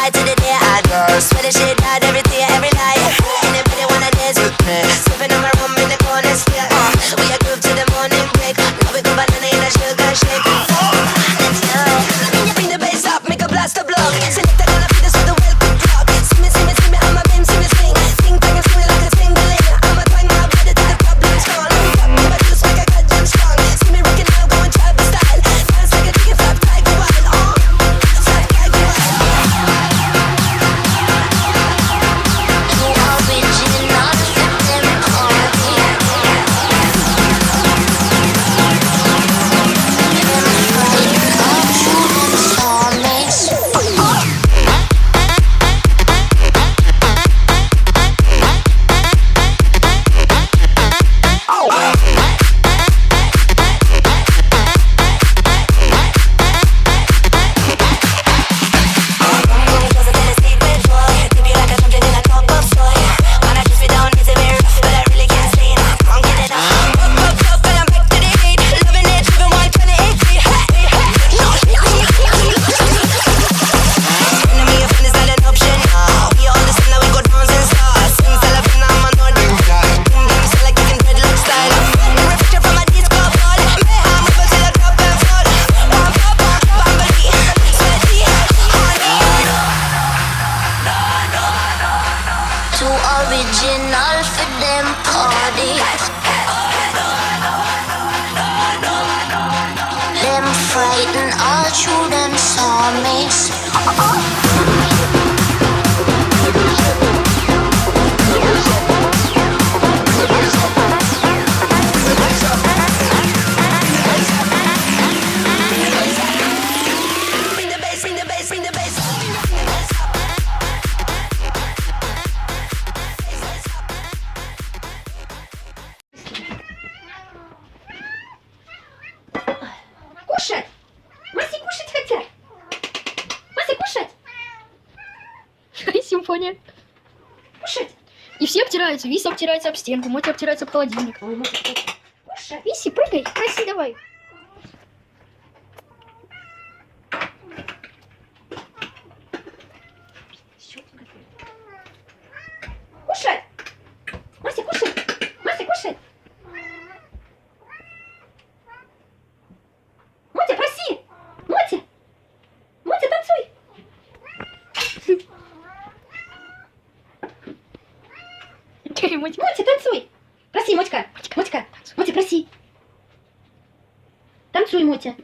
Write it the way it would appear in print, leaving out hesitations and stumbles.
night to the day I go. Swear the shit out every day, every night. Anybody wanna dance with me? Sipping on my rum in the corner still. We a groove to the morning break. Now we go banana in a sugar shake. Let's go. Bring the bass up, make a blast a block. Select that gonna feed us with a welcome clock. See me, I'm a bim, see me swing. Sing, bang, and swing like a tingling. I'm a twang my body to the problem's gone. But just like a goddamn strong. See me rocking out, going tribal style. Dance like a chicken flap, tiger wild. Flap, tiger wild. Original for them party. Them frighten all through them zombies. Bring the bass, bring the bass, bring the bass. Кушать! Маси, кушать хотят! Мася, кушать! Симфония. Кушать! И все обтираются. Виса обтирается об стенку, Мотя обтирается об холодильник. Кушать! Виси, прыгай, проси, давай. Кушать! Мася, кушай! Мася, кушай! Мотя, проси! Мотя! Мотя, танцуй! Мотя, танцуй! Проси, Мотька! Мотька! Мотя, проси! Танцуй, Мотя!